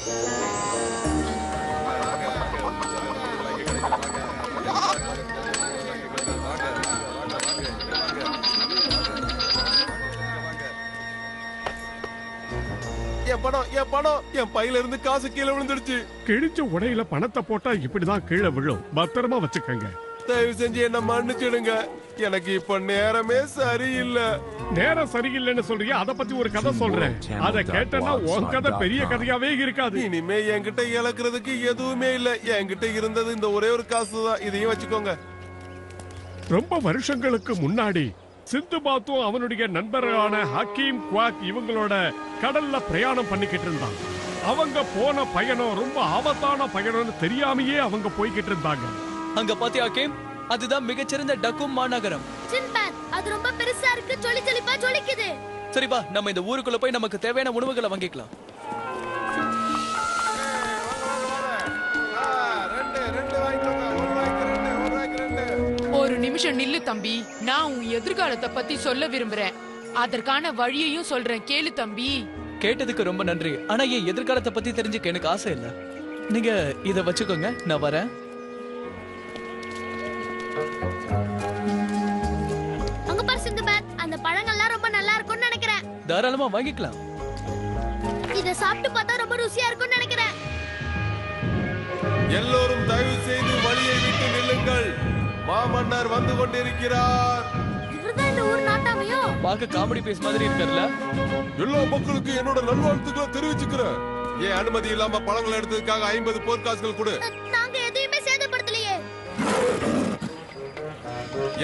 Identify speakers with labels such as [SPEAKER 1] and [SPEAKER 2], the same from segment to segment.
[SPEAKER 1] என் பணம் என் பையில இருந்து காசு கீழே விழுந்துடுச்சு.
[SPEAKER 2] கிழிச்ச உடையில பணத்தை போட்டா இப்படிதான் கீழே விழும். பத்திரமா வச்சுக்கங்க.
[SPEAKER 1] தயவு செஞ்சு என்ன மன்னிச்சிடுங்க. எனக்கு இப்ப நேரமே சரியில்லை.
[SPEAKER 2] நேரம் சரியில்லைன்னு சொல்றீங்க. அத பத்தி ஒரு கதை சொல்றேன். அத கேட்டனா உன் கதை பெரிய கதையாவே இருக்காது.
[SPEAKER 1] இனிமே என்கிட்ட இழக்கிறதுக்கு எதுவுமே இல்ல. என்கிட்ட இருந்தது இந்த ஒரே ஒரு காசு தான். இதையும் வச்சுக்கோங்க.
[SPEAKER 2] ரொம்ப வருஷங்களுக்கு முன்னாடி சிந்துபாத்தும் அவனுடைய நண்பர்களான ஹக்கீம் குவாக் இவங்களோட கடல்ல பிரயாணம் பண்ணிக்கிட்டு இருந்தாங்க. அவங்க போன பயணம் ரொம்ப ஆபத்தான பயணம்னு தெரியாமையே அவங்க போய்கிட்டு இருந்தாங்க.
[SPEAKER 3] அங்க பாத்தியா ஹக்கீம், அதுதான் மிகச்சிறந்த டக்கும் மாநகரம்.
[SPEAKER 4] சின்பாத், அது ரொம்ப பெருசா இருக்கு. ஜொலிப்பா ஜொலிக்குது.
[SPEAKER 3] சரி வா, நம்ம இந்த ஊருக்குள்ள போய் நமக்கு தேவையான உணவுகளை வாங்கிக்கலாம்.
[SPEAKER 5] ஒரு நிமிஷம் நில்லு தம்பி. நான் உன் எதிர்காலத்தை பத்தி சொல்ல விரும்புறேன். அதற்கான வழியையும் சொல்றேன், கேளு தம்பி.
[SPEAKER 3] கேட்டதுக்கு ரொம்ப நன்றி. ஆனா என் எதிர்காலத்தை பத்தி தெரிஞ்சுக்க எனக்கு ஆசை இல்ல. நீங்க இத வச்சுக்கோங்க, நான் வரேன்.
[SPEAKER 4] அங்க பாரு சிந்துபாத், அந்த பழங்கள்லாம் ரொம்ப நல்லா இருக்கும்னு நினைக்கிறேன்.
[SPEAKER 3] தாராளமா வாங்கிக்கலாம்.
[SPEAKER 4] இத சாப்பிட்டு பார்த்தா ரொம்ப ருசியா இருக்கும்னு நினைக்கிறேன்.
[SPEAKER 1] எல்லோரும் தயவு செய்து வழியை விட்டு நில்லுங்கள். மாமன்னர் வந்து கொண்டிருக்கிறார்.
[SPEAKER 4] இவர்தான் இந்த ஊர் நாட்டாமையோ?
[SPEAKER 3] பாக்க காமெடி பீஸ் மாதிரி இருக்கார்ல.
[SPEAKER 1] எல்லா மக்களுக்கும் என்னோட நல்வாழ்த்துக்களை தெரிவிச்சுக்கிறேன். ஏன் அனுமதி இல்லாம பழங்களை எடுத்ததுக்காக 50 போர்க்காசுகள் கொடு.
[SPEAKER 4] நாங்க எதையுமே சேதப்படுத்தலையே.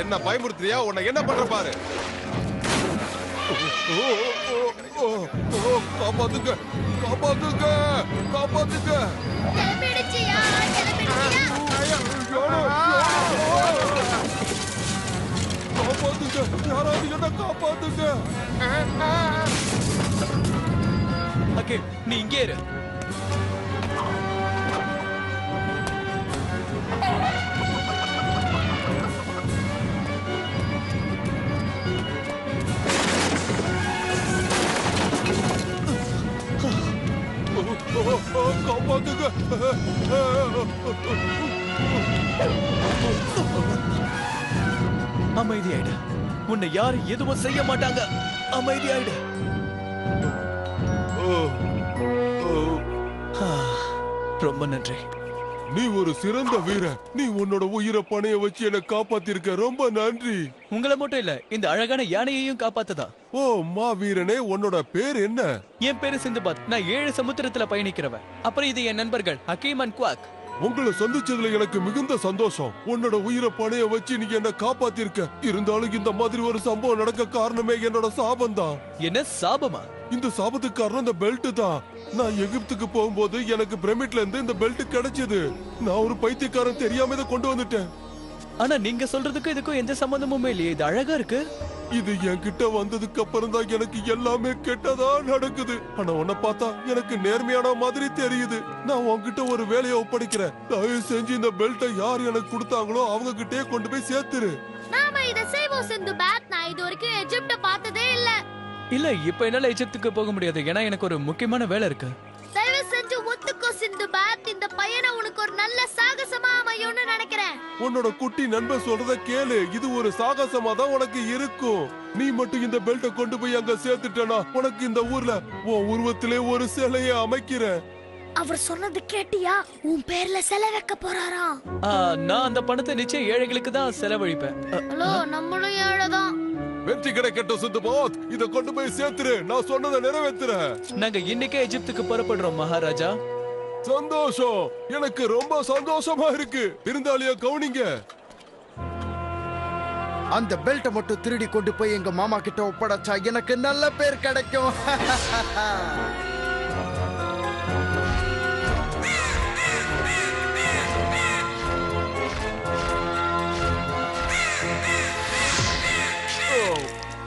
[SPEAKER 1] என்ன பயமுறுத்துறியா? உன்னை என்ன பண்ற பாரு. காப்பாத்துங்க, காப்பாத்துங்க, காப்பாத்துங்க.
[SPEAKER 4] கிளம்பிடுச்சியா, கிளம்பிடுச்சியா.
[SPEAKER 1] காப்பாத்துங்க, யாராவது என்ன காப்பாத்துங்க.
[SPEAKER 3] ஹக்கீம், நீ இங்கே இரு.
[SPEAKER 1] காப்பாத்துங்க.
[SPEAKER 3] அமைதியாயிடு. உன்னை யாரும் எதுவும் செய்ய மாட்டாங்க. அமைதியாயிடு. ரொம்ப நன்றி.
[SPEAKER 1] நீ ஒரு சிறந்த வீரன். நீ உன்னோட உயிரை பணைய வச்சு என்ன காப்பாத்திருக்க. ரொம்ப நன்றி.
[SPEAKER 3] உங்களை மட்டும் இல்ல, இந்த அழகான யானையையும் காப்பாத்ததா.
[SPEAKER 1] ஓ மா வீரனே, உன்னோட பேர் என்ன?
[SPEAKER 3] என் பேரு சிந்துபாத். நான் 7 சமுத்திரத்துல பயணிக்கிறவன். அப்புறம் இது என் நண்பர்கள் ஹக்கீம் அண்ட் குவாக்.
[SPEAKER 1] உங்களை சந்திச்சதுல எனக்கு மிகுந்த சந்தோஷம். உன்னோட உயிரை பணைய வச்சு நீங்க என்ன காப்பாத்திருக்க. இருந்தாலும் இந்த மாதிரி ஒரு சம்பவம் நடக்க காரணமே என்னோட சாபம் தான்.
[SPEAKER 3] என்ன சாபமா?
[SPEAKER 1] இந்த சாபத்துக்கு காரணம் இந்த பெல்ட் தான். நான் எகிப்துக்கு போகும்போது எனக்கு பிரமிட்ல இருந்து இந்த பெல்ட் கிடைச்சது. நான் ஒரு பைத்தியக்காரன், தெரியாம இதை கொண்டு வந்துட்டேன்.
[SPEAKER 3] ஆனா நீங்க சொல்றதுக்கும் இதுக்கும் எந்த சம்பந்தமுமே இல்லையே. இது அழகா இருக்கு. இது
[SPEAKER 1] என்கிட்ட வந்ததுக்கு அப்புறம் தான் எனக்கு எல்லாமே கெட்டதா நடக்குது. ஆனா உன்னை பார்த்தா எனக்கு நேர்மையான மாதிரி தெரியுது. நான் உன்கிட்ட ஒரு வேலையை ஒப்படைக்கிறேன். தயவு செஞ்சு இந்த பெல்ட்டை யார் எனக்கு கொடுத்தாங்களோ அவங்க கிட்டே கொண்டு போய் சேர்த்துரு.
[SPEAKER 4] நாம இத செய்வோம் சிந்துபாத். நான் இது வரைக்கும் எஜிப்ட பார்த்ததே இல்ல.
[SPEAKER 3] இல்ல, இப்ப என்னால எஜிப்துக்கு போக முடியாது. ஏன்னா எனக்கு ஒரு முக்கியமான வேலை இருக்கு.
[SPEAKER 4] தயவு செஞ்சு ஒத்துக்கோ சிந்துபாத். இந்த பயணம் உனக்கு ஒரு நல்ல சாகசமா அமையும்னு நினைக்கிறேன்.
[SPEAKER 1] உன்னோட குட்டி நண்பர் சொல்றத கேளு. இது ஒரு சாகசமா தான் உனக்கு இருக்கும். நீ மட்டும் இந்த பெல்ட்டை கொண்டு போய் அங்க சேர்த்துட்டனா உனக்கு இந்த ஊர்ல உன் உருவத்திலே ஒரு சிலையை அமைக்கிறேன்.
[SPEAKER 4] அவர் சொன்னது கேட்டியா? உன் பேர்ல சிலை வைக்க போறாராம்.
[SPEAKER 3] நான் அந்த பணத்தை நிச்சயம் ஏழைகளுக்கு தான் செலவழிப்பேன்.
[SPEAKER 4] ஹலோ, நம்மளும் ஏழைதான்.
[SPEAKER 1] வெற்றி கிடைக்கட்டும் சிந்துபாத். இத கொண்டு போய் சேர்த்துரு. நான் சொன்னதை நிறைவேத்துற.
[SPEAKER 3] நாங்க இன்னைக்கே எஜிப்துக்கு புறப்படுறோம் மகாராஜா.
[SPEAKER 1] சந்தோஷம். எனக்கு ரொம்ப சந்தோஷமா இருக்கு. விருந்தாளியா கவனிங்க.
[SPEAKER 6] அந்த பெல்ட்டை மட்டும் திருடி கொண்டு போய் எங்க மாமா கிட்ட ஒப்படைச்சா எனக்கு நல்ல பேர் கிடைக்கும்.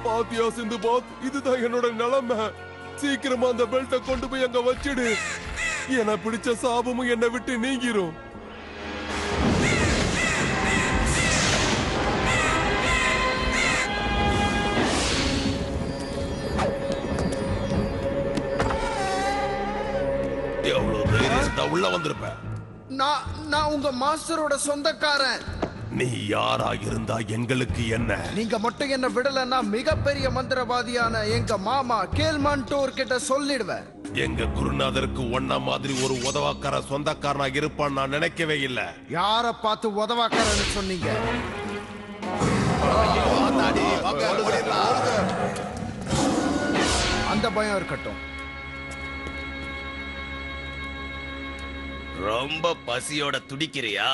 [SPEAKER 1] பாத்தியா சிந்துபாத், இதுதான் என்னோட நிலைமை. சீக்கிரமா அந்த பெல்ட்டை கொண்டு போய் அங்க வச்சிடு. என பிடிச்ச சாபமும் என்னை விட்டு நீங்கிரும். எவ்வளவு தைரியம் இருந்தா உள்ள வந்திருப்ப.
[SPEAKER 6] நான் உங்க மாஸ்டரோட சொந்தக்காரன்.
[SPEAKER 1] நீ யாரா இருந்தா எங்களுக்கு என்ன?
[SPEAKER 6] நீங்க மட்டும் என்ன விடலன்னா மிகப்பெரிய மந்திரவாதியான எங்க மாமா கேல்மான்டோர் கிட்ட சொல்லிடுவேன்.
[SPEAKER 1] எங்க குருநாதருக்கு ஒன்ன மாதிரி ஒரு உதவாக்கார சொந்தக்காரனா இருப்பான்னு நான் நினைக்கவே இல்ல.
[SPEAKER 6] யார பார்த்து உதவாக்காரன்னு சொன்னீங்க? அந்த பயம் இருக்கட்டும்.
[SPEAKER 7] ரொம்ப பசியோட துடிக்கிறியா?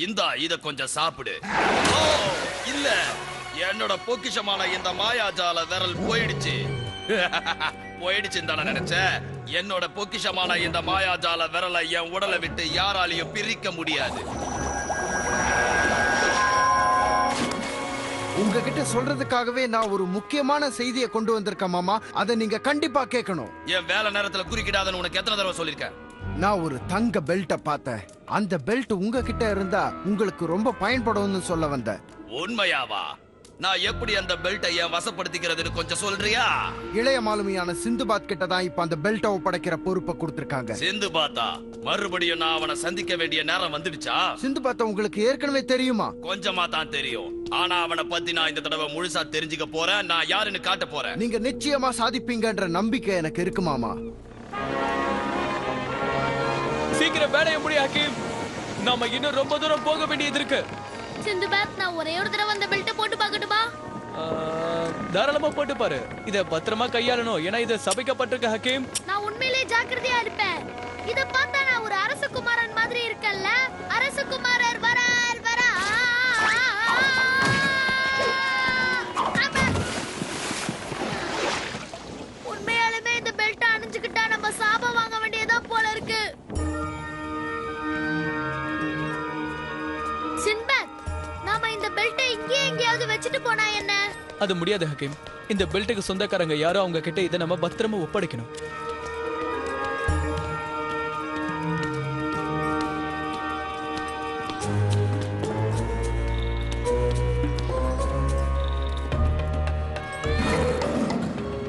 [SPEAKER 7] இந்தா இத கொஞ்சம் சாப்பிடு. ஓ, இல்ல, என்னோட பொக்கிஷமான இந்த மாயாஜால விரல் போயிடுச்சு. போயிடுச்சுன்னு தானே நினைச்ச? என்னோட பொக்கிஷமான இந்த மாயாஜால விரலை என் உடலை விட்டு யாராலையும் பிரிக்க முடியாது.
[SPEAKER 6] உங்ககிட்ட சொல்றதுக்காகவே நான் ஒரு முக்கியமான செய்தியை கொண்டு வந்திருக்கேன் மாமா. அதை நீங்க கண்டிப்பா கேட்கணும்.
[SPEAKER 7] என் வேலை நேரத்துல குறுக்கிடாதன்னு உனக்கு எத்தனை தடவை சொல்லிருக்கேன்?
[SPEAKER 6] நான் ஒரு தங்க பெல்ட்டை பார்த்தேன். அந்த பெல்ட் உங்ககிட்ட இருந்தா உங்களுக்கு ரொம்ப பயன்படும்னு சொல்ல வந்தேன்.
[SPEAKER 7] உண்மையாவா? நான் எப்படி அந்த பெல்ட்டை என் வசப்படுத்திக்கிறதுன்னு கொஞ்சம் சொல்றியா?
[SPEAKER 6] இளைய மாலுமியான சிந்துபாத் கிட்ட தான் இப்ப அந்த பெல்ட்டை ஒப்படைக்கிற பொறுப்பை கொடுத்திருக்காங்க.
[SPEAKER 7] சிந்துபாத்தா? மறுபடியும் நான் அவனை சந்திக்க வேண்டிய நேரம் வந்துடுச்சா?
[SPEAKER 6] சிந்துபாத்த உங்களுக்கு ஏற்கனவே தெரியுமா?
[SPEAKER 7] கொஞ்சமா தான் தெரியும். ஆனா அவனை பத்தி நான் இந்த தடவை முழுசா தெரிஞ்சுக்க போறேன். நான் யாருன்னு காட்ட போறேன்.
[SPEAKER 6] நீங்க நிச்சயமா சாதிப்பீங்கன்ற நம்பிக்கை எனக்கு இருக்கு மாமா.
[SPEAKER 3] சீக்கிரம் வேலையை முடி ஹக்கீம். நாம இன்னும் ரொம்ப தூரம் போக வேண்டியது இருக்கு.
[SPEAKER 4] சிந்துபாத், நான் ஒரே ஒரு தடவை அந்த பெல்ட்டை போட்டு பார்க்கட்டுமா?
[SPEAKER 3] தாராளமா போட்டு பாரு. இத பத்திரமா கையாளணும், ஏன்னா இது சபிக்கப்பட்டிருக்க ஹக்கீம்.
[SPEAKER 4] நான் உண்மையிலே ஜாக்கிரதையா இருப்பேன். இத பார்த்தா நான் ஒரு அரசகுமாரன் மாதிரி இருக்கல்ல? அரசகுமாரர் வரார் வரா. உண்மையாலுமே இந்த பெல்ட் அணிஞ்சுக்கிட்டா நம்ம சாபம் வாங்க வேண்டியதா போல இருக்கு. சின்பாத், நாம இந்த பெல்ட்டை இங்கே எங்கேயாவது வச்சுட்டு போனா என்ன?
[SPEAKER 3] அது முடியாது ஹக்கீம். இந்த பெல்ட்டுக்கு சொந்தக்காரங்க யாரோ, அவங்க கிட்ட இதை நம்ம பத்திரமா ஒப்படைக்கணும்.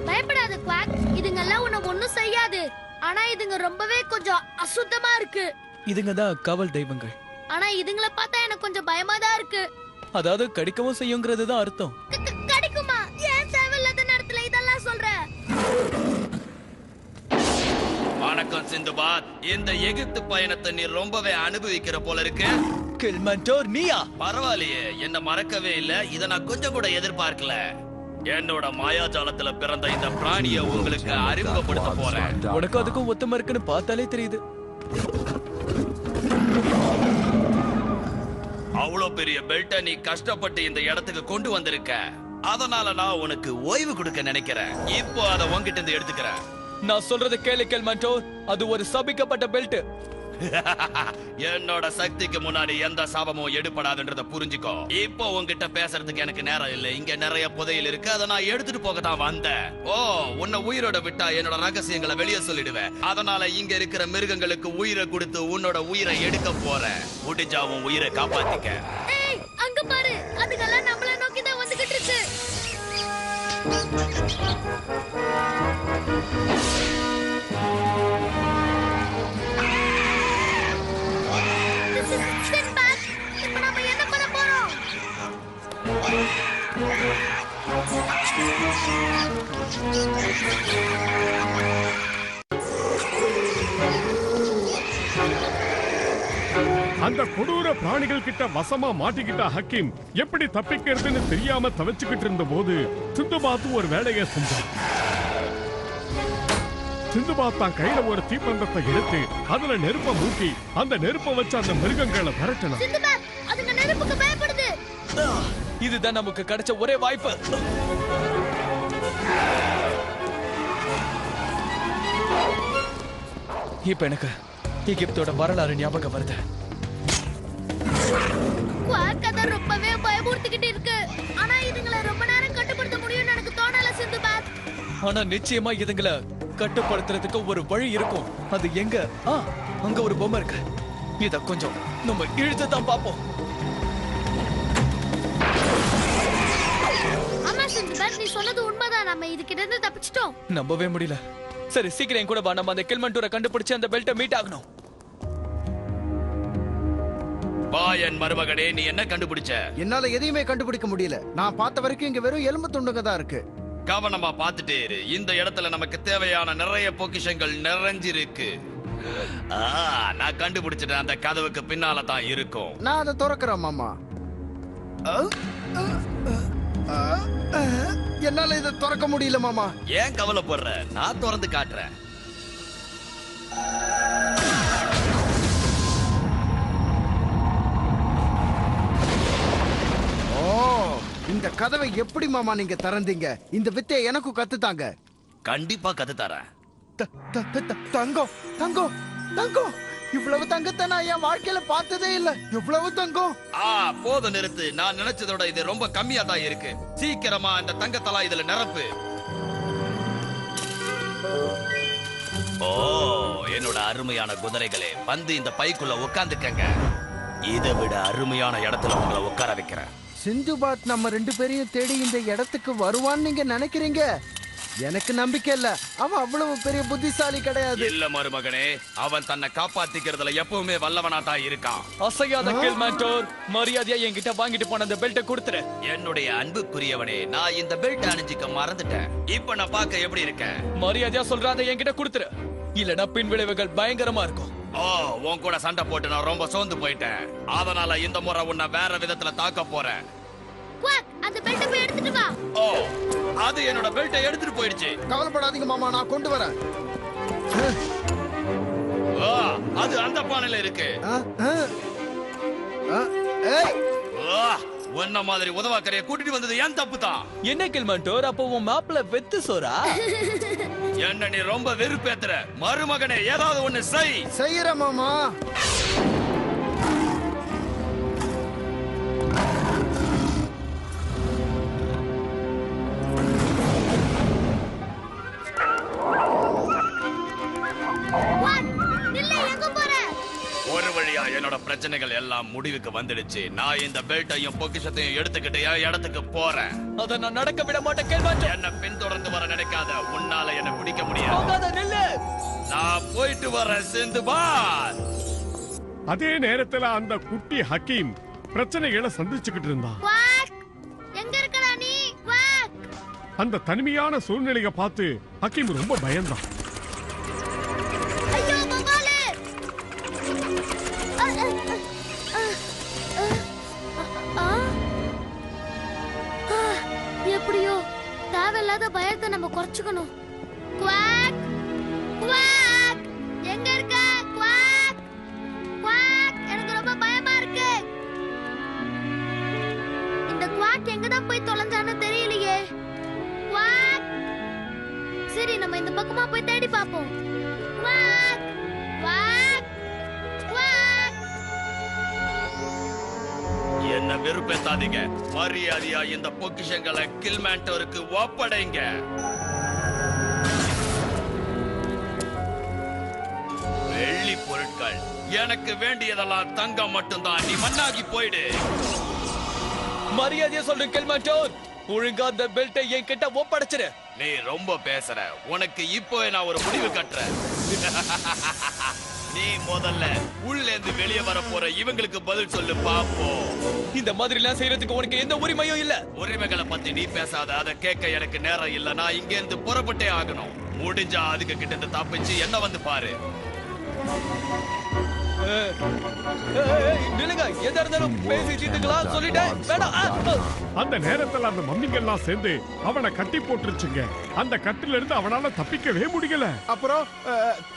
[SPEAKER 4] பயப்படாத குவாக், இதுங்கெல்லாம் உன்னை ஒண்ணும் செய்யாது. ஆனா இதுங்க ரொம்பவே கொஞ்சம் அசுத்தமா இருக்கு.
[SPEAKER 3] இதுங்க தான் காவல் தெய்வங்கள்.
[SPEAKER 4] ஆனா இதுங்களை பார்த்தா எனக்கு கொஞ்சம் பயமா தான் இருக்கு.
[SPEAKER 3] அதாவது கடிக்கவும் செய்யுங்கிறது தான் அர்த்தம்.
[SPEAKER 4] கடிக்குமா? ஏன் தேவையில்லாத நேரத்துல இதெல்லாம் சொல்ற?
[SPEAKER 7] வணக்கம் சிந்துபாத். இந்த எகிப்து பயணத்தை நீ ரொம்பவே அனுபவிக்கிற போல இருக்கு.
[SPEAKER 3] கேல்மான்டோர், நீயா?
[SPEAKER 7] பரவாயில்லையே, என்ன மறக்கவே இல்ல. இத நான் கொஞ்சம் கூட எதிர்பார்க்கல. என்னோட மாயாஜாலத்துல பிறந்த இந்த பிராணிய உங்களுக்கு அறிமுகப்படுத்த போறேன்.
[SPEAKER 3] உனக்கு அதுக்கும் ஒத்துமை இருக்குன்னு பார்த்தாலே தெரியுது.
[SPEAKER 7] அவ்வளவு பெரிய பெல்ட்டை நீ கஷ்டப்பட்டு இந்த இடத்துக்கு கொண்டு வந்திருக்க. அதனால நான் உனக்கு ஓய்வு கொடுக்க நினைக்கிறேன். இப்போ அதை உன்கிட்ட இருந்து எடுத்துக்கிறேன்.
[SPEAKER 3] நான் சொல்றது கேளு கேல்மான்டோர், அது ஒரு சபிக்கப்பட்ட பெல்ட்.
[SPEAKER 7] என்னோட சக்திக்கு முன்னாடி எந்த சாபமும் எடுபடாதுன்றத புரிஞ்சுக்கோ. இப்போ உன்கிட்ட பேசுறதுக்கு எனக்கு நேரம் இல்லை. இங்க நிறைய புதையல் இருக்கு, அதை நான் எடுத்துட்டு போக தான் வந்தேன். ஓ, உன்னை உயிரோட விட்டா என்னோட ரகசியங்களை வெளியே சொல்லிடுவேன். அதனால இங்க இருக்கிற மிருகங்களுக்கு உயிரை கொடுத்து உன்னோட உயிரை எடுக்க போறேன். முடிஞ்சா உன் உயிரை காப்பாத்திக்க.
[SPEAKER 4] ஏய், அங்க பாரு, அதுங்கெல்லாம் நம்மள நோக்கி தான் வந்துகிட்டு இருக்கு. சின்பாத், இப்ப நாம என்ன பண்ண போறோம்?
[SPEAKER 2] அந்த கொடூர பிராணிகள் கிட்ட வசமா மாட்டிக்கிட்ட ஹக்கீம் எப்படி தப்பிக்கிறதுன்னு தெரியாம தவிச்சுக்கிட்டு இருந்த போது சிந்துபாத் ஒரு வேலையை செஞ்சான். சிந்துபாத் தான் கையில ஒரு தீப்பந்தத்தை எடுத்து அதுல நெருப்ப மூட்டி அந்த நெருப்ப வச்சு அந்த மிருகங்களை விரட்டணும்.
[SPEAKER 4] சிந்துபாத், அதுங்க நெருப்புக்கு பயப்படுது.
[SPEAKER 3] இதுதான் நமக்கு கிடைச்ச ஒரே வாய்ப்பு. இப்ப எனக்கு எகிப்தோட வரலாறு ஞாபகம் வருது.
[SPEAKER 4] குவாக் அதை ரொம்பவே பயமுறுத்திக்கிட்டு இருக்கு. ஆனா இதுங்களை ரொம்ப நேரம் கட்டுப்படுத்த முடியும்னு எனக்கு தோணல சிந்துபாத்.
[SPEAKER 3] ஆனா நிச்சயமா இதுங்களை கட்டுப்படுத்துறதுக்கு ஒரு வழி இருக்கும். அது எங்க? அங்க ஒரு பொம்மை இருக்கு. இத கொஞ்சம் நம்ம இழுத்து தான் பாப்போம்.
[SPEAKER 4] ஆமா சிந்துபாத், நீ சொன்னது உண்மைதான். நம்ம இதுகிட்ட இருந்து தப்பிச்சிட்டோம்.
[SPEAKER 3] நம்பவே முடியல. சரி சீக்கிரம் என் கூட வா, நம்ம அந்த கில்மண்டூரை கண்டுபிடிச்சு அந்த பெல்ட்டை மீட் ஆகணும்.
[SPEAKER 7] வா என் மருமகனே, நீ என்ன கண்டுபிடிச்ச?
[SPEAKER 6] என்னால எதையுமே கண்டுபிடிக்க முடியல. நான் பார்த்த வரைக்கும் இங்க வெறும் எலும்பு துண்டுங்க தான் இருக்கு.
[SPEAKER 7] கவனமா பார்த்துட்டே இரு. இந்த இடத்துல நமக்கு தேவையான நிறைய பொக்கிஷங்கள் நிறைஞ்சிருக்கு. நான் கண்டுபிடிச்சிட்டேன். அந்த கதவுக்கு பின்னால தான் இருக்கும்.
[SPEAKER 6] நான் அதை திறக்கிறேன் மாமா. என்னால இதை திறக்க முடியல மாமா.
[SPEAKER 7] ஏன் கவலைப்படுற? நான் திறந்து காட்டுறேன்.
[SPEAKER 6] இந்த கதவை எப்படி மாமா நீங்க திறந்தீங்க? இந்த வித்தையை எனக்கும் கத்துத்தாங்க.
[SPEAKER 7] கண்டிப்பா கத்து தரேன்.
[SPEAKER 6] தங்கம் தங்கம் தங்கம், இவ்வளவு தங்கத்தை நான் என் வாழ்க்கையில பார்த்ததே இல்ல. இவ்வளவு தங்கம்.
[SPEAKER 7] போதும் நிறுத்து. நான் நினைச்சதோட இது ரொம்ப கம்மியா தான் இருக்கு. சீக்கிரமா இந்த தங்கத்தெல்லாம் இதுல நிரப்பு. ஓ என்னோட அருமையான குதிரைகளே, வந்து இந்த பைக்குள்ள உட்காந்துக்கங்க. இதை விட அருமையான இடத்துல உங்களை உட்கார வைக்கிறேன்.
[SPEAKER 6] சிந்துபாத் நம்ம 2 பேரையும் தேடி இந்த இடத்துக்கு வருவான்னு நீங்க நினைக்கிறீங்க? எனக்கு நம்பிக்கை இல்ல. அவன் அவ்வளவு பெரிய புத்திசாலி கிடையாது.
[SPEAKER 7] இல்ல மருமகனே, அவன் தன்னை காப்பாத்திக்கிறதுல எப்பவுமே வல்லவனா தான் இருக்கான்.
[SPEAKER 3] அசையாத கில்மண்டூர், மரியாதையா என்கிட்ட வாங்கிட்டு போன அந்த பெல்ட்டை கொடுத்துரு.
[SPEAKER 7] என்னுடைய அன்புக்குரியவனே, நான் இந்த பெல்ட் அணிஞ்சிக்க மறந்துட்டேன். இப்ப நான் பார்க்க எப்படி இருக்கேன்?
[SPEAKER 3] மரியாதையா சொல்றாத என்கிட்ட கொடுத்துரு, இல்லனா பின் விளைவுகள் பயங்கரமா இருக்கும்.
[SPEAKER 7] உன் கூட சண்டை போட்டு நான் ரொம்ப சோர்ந்து போயிட்டேன். அதனால இந்த முறை உன்னை வேற விதத்துல தாக்க போறேன்.
[SPEAKER 4] அந்த பெல்ட்டை போய் எடுத்துட்டு வா.
[SPEAKER 7] அது என்னோட பெல்ட்டை எடுத்துட்டு போயிடுச்சு.
[SPEAKER 6] கவலைப்படாதீங்க மாமா, நான் கொண்டு வரேன்.
[SPEAKER 7] அது அந்த பானையில இருக்கு. உன்ன மாதிரி உதவாக்கரைய கூட்டிட்டு வந்தது ஏன் தப்பு தான்.
[SPEAKER 3] என்ன கில்மண்டூர், அப்போ உன் மாப்பிள்ள வெத்து சோறா?
[SPEAKER 7] என்ன நீ ரொம்ப வெறுப்பேத்துற. மருமகனே, ஏதாவது ஒண்ணு செய்யற
[SPEAKER 6] மாமா.
[SPEAKER 7] ஒரு வழியா என்னோட பிரச்சனைகள் எல்லாம் முடிவுக்கு வந்துடுச்சு. நான் இந்த பெல்ட்டையும் பொக்கிஷத்தையும் எடுத்துக்கிட்டு என் இடத்துக்கு போறேன்.
[SPEAKER 3] அத நான் நடக்க விட மாட்டேன் கில்மண்டூர்.
[SPEAKER 7] என்ன பின்தொடர்ந்து வர நினைக்காத. உன்னால என்ன பிடிக்க முடியாது. நான் போயிட்டு வரேன் சிந்துபாத்.
[SPEAKER 2] அதே நேரத்துல அந்த குட்டி ஹக்கீம் பிரச்சனைகளை சந்திச்சுக்கிட்டு இருந்தான்.
[SPEAKER 4] எங்க இருக்கடா நீ?
[SPEAKER 2] அந்த தனிமையான சூழ்நிலையை பார்த்து ஹக்கீம் ரொம்ப பயந்தான்.
[SPEAKER 4] ஐயோ பபாலே! எப்படியோ தேவையில்லாத பயத்தை நம்ம குறைச்சுக்கணும். குவாக் குவாக், எங்க இருக்க? குவாக் குவாக், எனக்கு ரொம்ப பயமா இருக்கு. இந்த குவாக் எங்கதான் போய் தொலைஞ்சான்னு தெரியலையே. குவாக், சரி நம்ம இந்த பக்கமா போய் தேடி பாப்போம். Quack quack quack.
[SPEAKER 7] என்ன வெறுப்பேத்தாதீங்க. மரியாதையா இந்த பொக்கிஷங்களை கில்மண்டூருக்கு ஒப்படைங்க. வெள்ளி பொருட்கள் எனக்கு வேண்டியதெல்லாம் தங்கம் மட்டும்தான். நீ மண்ணாகி போயிடு.
[SPEAKER 3] மரியாதையா சொல்லு கில்மண்டூர், ஒழுங்கா அந்த பெல்ட்டை என்கிட்ட ஒப்படைச்சிரு.
[SPEAKER 7] நீ ரொம்ப பேசுற. உனக்கு இப்போ நான் ஒரு முடிவு கட்டுறேன். நீ முதல்ல உள்ளேந்து வெளியே வர போற இவங்களுக்கு பதில் சொல்லு பாப்போம்.
[SPEAKER 3] இந்த மாதிரி எல்லாம் செய்யறதுக்கு உனக்கு எந்த உரிமையும் இல்ல.
[SPEAKER 7] உரிமைகளை பத்தி நீ பேசாத. அதை கேட்க எனக்கு நேரம் இல்ல. நான் இங்க இருந்து புறப்பட்டே ஆகணும். முடிஞ்சா அதுக்கு கிட்ட இருந்து தப்பிச்சு என்ன வந்து பாரு.
[SPEAKER 3] நிலுங்க, எதா இருந்தாலும் பேசி தீர்த்துக்கலாம் சொல்லிட்டேன். வேணாம்.
[SPEAKER 2] அந்த நேரத்துல அந்த மம்மிங்கெல்லாம் சேர்ந்து அவனை கட்டி போட்டுருச்சுங்க. அந்த கட்டில இருந்து அவனால தப்பிக்கவே முடியல.
[SPEAKER 1] அப்புறம்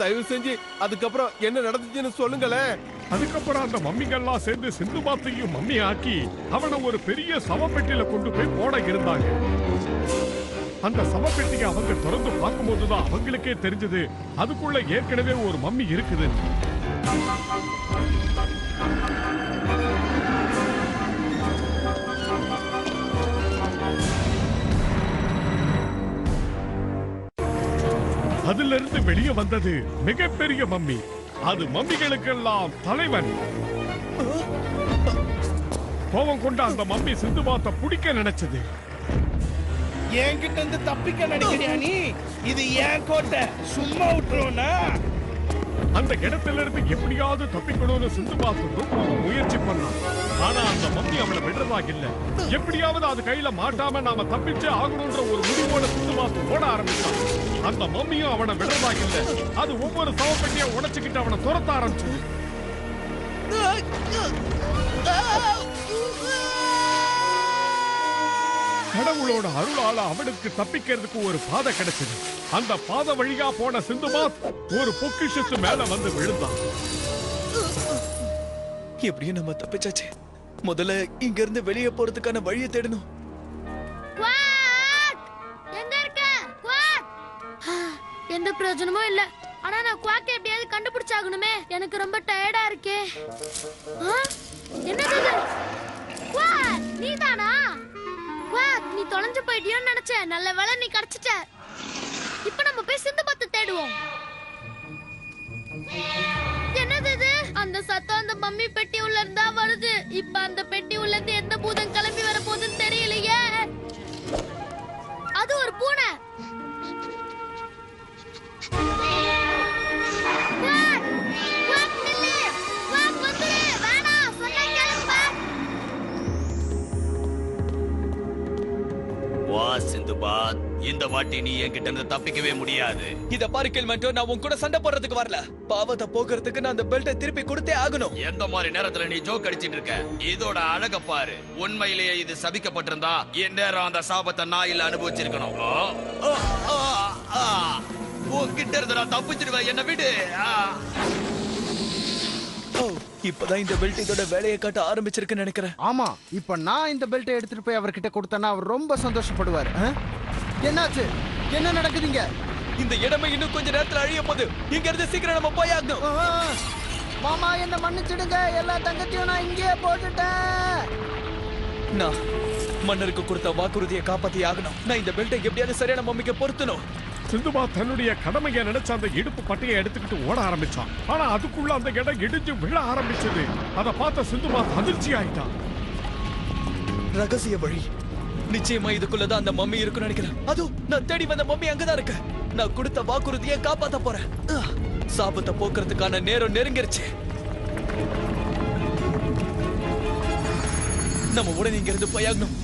[SPEAKER 1] தயவு செஞ்சு அதுக்கப்புறம் என்ன நடந்துச்சுன்னு சொல்லுங்களேன்.
[SPEAKER 2] அதுக்கப்புறம் அந்த மம்மிங்கெல்லாம் சேர்ந்து சிந்துபாத்தையும் மம்மி ஆக்கி அவனை ஒரு பெரிய சவப்பெட்டியில கொண்டு போய் போட இருந்தாங்க. அந்த சவப்பெட்டியை அவங்க திறந்து பார்க்கும்போதுதான் அவங்களுக்கே தெரிஞ்சது அதுக்குள்ள ஏற்கனவே ஒரு மம்மி இருக்குது. அதுல இருந்து வெளியே வந்தது மிகப்பெரிய மம்மி. அது மம்மிகளுக்கெல்லாம் தலைவன். கோபம் கொண்ட அந்த மம்மி சிந்துபாத்தை பிடிக்க நினைச்சது.
[SPEAKER 8] என்கிட்ட இருந்து தப்பிக்க நினைக்கிறியா நீ? இது ஏன் கோட்டை, சும்மா விட்டுருவோனா?
[SPEAKER 2] அந்த இடத்துல இருந்து எப்படியாவது தப்பிக்கணும்னு சிந்துபாத் ரொம்பவும் முயற்சி பண்ணான். ஆனா அந்த மம்மி அவளை விடுறதாக இல்ல. எப்படியாவது அது கையில மாட்டாம நாம தப்பிச்சே ஆகணும்ன்ற ஒரு முடிவோட சிந்துபாத் ஓட ஆரம்பிச்சான். அந்த மம்மியும் அவனை விடுறதாக இல்ல. அது ஒவ்வொரு சவப்பெட்டியை உடைச்சுக்கிட்டு அவனை துரத்த ஆரம்பிச்சு. கடவுளோட அருளால அவனுக்கு தப்பிக்கிறதுக்கு ஒரு பாதை கிடைச்சது. அந்த பாதை வழியா போன சிந்துபாத் ஒரு பொக்கிஷத்து மேல வந்து விழுந்தான்.
[SPEAKER 3] எப்படியும் நம்ம தப்பிச்சாச்சு. முதல்ல இங்க இருந்து வெளியே போறதுக்கான வழியை தேடணும்.
[SPEAKER 4] எங்க இருக்க குவாக்? எந்த பிரயோஜனமும் இல்ல. ஆனா நான் குவாக் எப்படியாவது கண்டுபிடிச்சாகணுமே. எனக்கு ரொம்ப டயர்டா இருக்கே. என்னது குவாக்? நீதானா? குவாக், நீ தொலைஞ்சு போயிட்டியோன்னு நினைச்சேன். நல்ல வேளை நீ கிடைச்சிட்ட. இப்ப நம்ம போய் சிந்துபாத்தை தேடுவோம். என்னது இது? அந்த சத்தம் அந்த மம்மி பெட்டி உள்ள இருந்தா வருது. இப்ப அந்த பெட்டி உள்ள இருந்து எந்த பூதம் கிளம்பி வர போகுதுன்னு தெரியலையே. அது ஒரு பூனை. குவாக், குவாக் நில்லு. குவாக் வந்துரு. வேணாம், சொன்னா கேளுப்பா.
[SPEAKER 7] வா சிந்துபாத், இந்த வாட்டி நீ என்கிட்ட இருந்து தப்பிக்கவே முடியாது.
[SPEAKER 3] இத பாரு கெல்மெண்டோ, நான் உன் கூட சண்டை போடுறதுக்கு வரல. பாவத்தை போக்குறதுக்கு நான் அந்த பெல்ட்டை திருப்பி கொடுத்தே ஆகணும்.
[SPEAKER 7] எந்த மாதிரி நேரத்துல நீ ஜோக் அடிச்சிட்டு இருக்க? இதோட அழக பாரு. உண்மையிலேயே இது சபிக்கப்பட்டிருந்தா இந்நேரம் அந்த சாபத்தை நான் இல்ல அனுபவிச்சிருக்கணும். உன்கிட்ட இருந்து நான் தப்பிச்சிடுவேன், என்ன விடு.
[SPEAKER 3] இப்பதான் இந்த பெல்ட் இதோட வேலையை காட்ட ஆரம்பிச்சிருக்குன்னு நினைக்கிறேன்.
[SPEAKER 6] ஆமா, இப்ப நான் இந்த பெல்ட்டை எடுத்துட்டு போய் அவர்கிட்ட கொடுத்தேன்னா அவர் ரொம்ப சந்தோஷப்படுவார். என்னாச்சு? என்ன நடக்குதுங்க?
[SPEAKER 3] இந்த இடமே இன்னும் கொஞ்ச நேரத்துல அழிய போகுது. இங்க இருந்து சீக்கிரம் நம்ம போயாகணும்.
[SPEAKER 6] மாமா, என்ன மன்னிச்சிடுங்க. எல்லா தங்கத்தையும் நான் இங்கேயே போட்டுட்டேன்.
[SPEAKER 3] நான் மன்னருக்கு கொடுத்த வாக்குறுதியை காப்பாத்தி ஆகணும். நான் இந்த பெல்ட்டை எப்படியாவது சரியான மம்மிக்கு பொருத்தணும்.
[SPEAKER 2] சிந்துபாத் தன்னுடைய கடமையை நினைச்சு அந்த இடுப்பு பட்டையை எடுத்துக்கிட்டு ஓட ஆரம்பிச்சான். ஆனா அதுக்குள்ள அந்த இடம் இடிஞ்சு விழ ஆரம்பிச்சது. அதை பார்த்த சிந்துபாத் அதிர்ச்சி ஆயிட்டான்.
[SPEAKER 3] ரகசிய வழி. நிச்சயமா இதுக்குள்ளதான் அந்த மம்மி இருக்குன்னு நினைக்கிறேன். அதோ நான் தேடி வந்த மம்மி அங்கதான் இருக்கு. நான் கொடுத்த வாக்குறுதியை காப்பாத்த போறேன். சாபத்தை போக்குறதுக்கான நேரம் நெருங்கிருச்சு. நம்ம உடனே இங்க இருந்து போயாகணும்.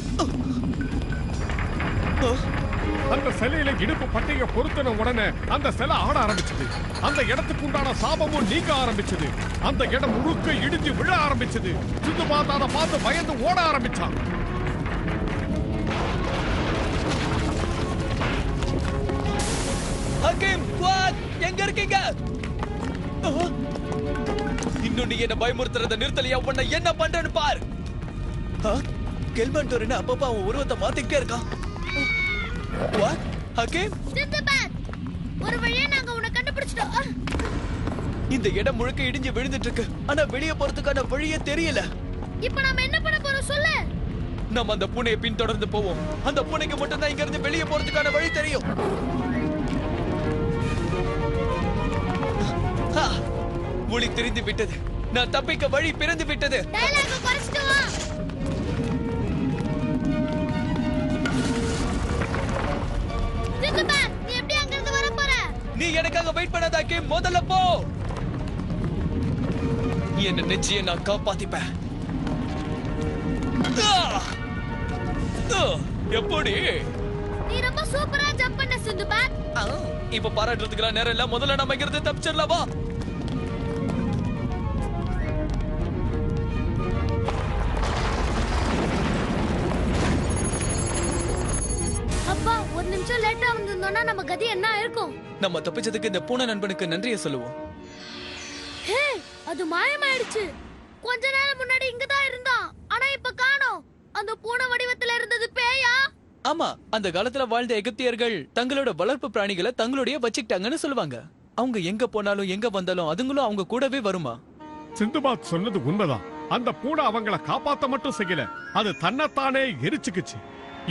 [SPEAKER 2] அந்த சிலையில இடுப்பு பட்டைய பொருத்தின உடனே அந்த சிலை ஆட ஆரம்பிச்சது. அந்த இடத்துக்கு உண்டான சாபமும் நீங்க ஆரம்பிச்சது. அந்த இடம் முழுக்க இடிஞ்சு விழ ஆரம்பிச்சது. சிந்துபாத் அதை பார்த்து பயந்து ஓட ஆரம்பிச்சான்.
[SPEAKER 3] ஹக்கீம், குவாக், எங்க இருக்கீங்க? இன்னும் நீ என்ன பயமுறுத்துறத நிறுத்தலையா? உன்னை என்ன பண்றேன்னு பார். கெல்மெண்டோர் அப்பப்ப அவன் உருவத்தை மாத்திக்கிட்டே இருக்கான். What? ஹக்கீம்?
[SPEAKER 4] சிந்துபாத், ஒரு வழியா நாங்க உன்னை கண்டுபிடிச்சிட்டோம்.
[SPEAKER 3] இந்த இடம் முழுக்க இடிஞ்சு விழுந்துட்டு இருக்கு. ஆனா வெளியே போறதுக்கான வழியே தெரியல.
[SPEAKER 4] இப்போ நாம என்ன பண்ண போறோம் சொல்லு?
[SPEAKER 3] நம்ம அந்த பூனையை பின்தொடர்ந்து போவோம். அந்த பூனைக்கு மட்டும் தான் இங்க இருந்து வெளியே போறதுக்கான வழி தெரியும். ஒளி தெரிந்து விட்டது. நான் தப்பிக்க வழி பிறந்து விட்டது.
[SPEAKER 4] டயலாக குறைச்சிட்டு வா. சிந்துபாத், நீ எப்படி அங்க இருந்து வர போற?
[SPEAKER 3] நீ எனக்காக வெயிட் பண்ணாதாக்கே, முதல்ல போ. என்ன நிச்சயம் நான் காப்பாத்திப்பேன். எப்படி?
[SPEAKER 4] நீ ரொம்ப சூப்பரா ஜம்ப் பண்ண சிந்துபாத்.
[SPEAKER 3] இப்ப பாராட்டுறதுக்குலாம் நேரம் இல்ல. முதல்ல நம்ம இங்க இருந்து தப்பிச்சிடலாம். வா.
[SPEAKER 4] அப்பா, ஒரு நிமிஷம் லேட்டா வந்திருந்தோம்னா நம்ம கதி என்ன இருக்கும்?
[SPEAKER 3] நம்ம தப்பிச்சதுக்கு இந்த பூனை நண்பனுக்கு நன்றியை சொல்லுவோம்.
[SPEAKER 4] ஹே, அது மாயமாயிடுச்சு. கொஞ்ச நேரம் முன்னாடி இங்கதான் இருந்தான். ஆனா இப்ப காணோம். அந்த பூனை வடிவத்துல இருந்தது பேயா?
[SPEAKER 3] ஆமா, அந்த காலத்துல வாழ்ந்த எகிப்தியர்கள் தங்களோட வளர்ப்பு பிராணிகளை தங்களுடைய வச்சுக்கிட்டாங்கன்னு சொல்லுவாங்க. அவங்க எங்க போனாலும் எங்க வந்தாலும் அதுங்களும் அவங்க கூடவே வருமா?
[SPEAKER 2] சிந்துபாத் சொன்னது உண்மைதான். அந்த பூனை அவங்கள காப்பாத்த மட்டும் செய்யல, அது தன்னைத்தானே எரிச்சுக்குச்சு.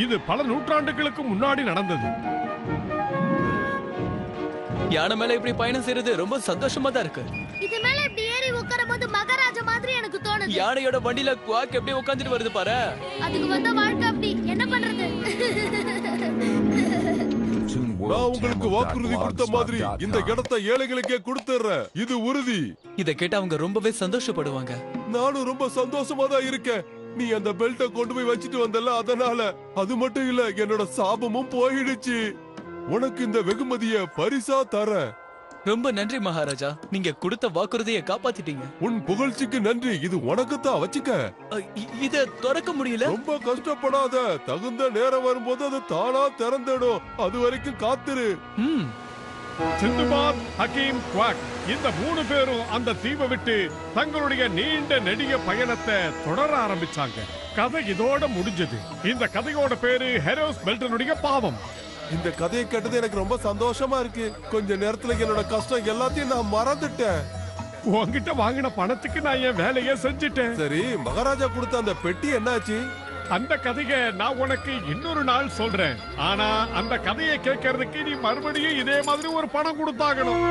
[SPEAKER 2] இது பல நூற்றாண்டுகளுக்கு முன்னாடி நடந்தது.
[SPEAKER 3] யானை மேல இப்படி பயணம் செய்யறது ரொம்ப சந்தோஷமா தான் இருக்கு.
[SPEAKER 4] இது மேல இப்படி ஏறி உட்காரும்போது மகாராஜா மாதிரி எனக்கு தோணுது.
[SPEAKER 3] யானையோட வண்டியில குவாக் எப்படி உட்கார்ந்துட்டு வருது பாரு.
[SPEAKER 4] அதுக்கு வந்த வாழ்க்கை அப்படி என்ன பண்றது?
[SPEAKER 1] நான் உங்களுக்கு வாக்குறுதி கொடுத்த மாதிரி இந்த இடத்தை ஏழைகளுக்கே கொடுத்துறேன். இது உறுதி.
[SPEAKER 3] இத கேட்டு அவங்க ரொம்பவே சந்தோஷப்படுவாங்க.
[SPEAKER 1] நானும் ரொம்ப சந்தோஷமா தான் இருக்கேன். நீ அந்த பெல்ட்டை கொண்டு போய் வச்சிட்டு வந்தல, அதனால. அது மட்டும் இல்ல, என்னோட சாபமும் போயிடுச்சு. உனக்கு இந்த வெகுமதிய பரிசா தரேன்.
[SPEAKER 3] ரொம்ப நன்றி மகாராஜா, நீங்க கொடுத்த வாக்குறுதியை காப்பாத்திட்டீங்க.
[SPEAKER 1] உன் புகழ்ச்சிக்கு நன்றி. இது உனக்கு தான், வச்சுக்க.
[SPEAKER 3] இத திறக்க முடியல.
[SPEAKER 1] ரொம்ப கஷ்டப்படாத. தகுந்த நேரம் வரும்போது அது தானா திறந்துடும். அது வரைக்கும் காத்துரு.
[SPEAKER 2] சிந்துபாத், ஹக்கீம், குவாக் இந்த 3 பேரும் அந்த தீவை விட்டு தங்களுடைய நீண்ட நெடிய பயணத்தை தொடர ஆரம்பிச்சாங்க. கதை இதோட முடிஞ்சது. இந்த கதையோட பேரு ஹெரோஸ் பெல்டனுடைய பாவம்.
[SPEAKER 1] இந்த கதையை கேட்டது எனக்கு ரொம்ப சந்தோஷமா இருக்கு. கொஞ்ச நேரத்துல என்னோட கஷ்டம் எல்லாத்தையும் நான் மறந்துட்டேன்.
[SPEAKER 2] உன்கிட்ட வாங்கின பணத்துக்கு நான் என் வேலையை செஞ்சுட்டேன்.
[SPEAKER 1] சரி, மகாராஜா கொடுத்த அந்த பெட்டி என்னாச்சு?
[SPEAKER 2] அந்த கதையை நான் உனக்கு இன்னொரு நாள் சொல்றேன். ஆனா அந்த கதையை கேட்கறதுக்கு நீ மறுபடியும் இதே மாதிரி ஒரு பணம் கொடுத்தாகணும்.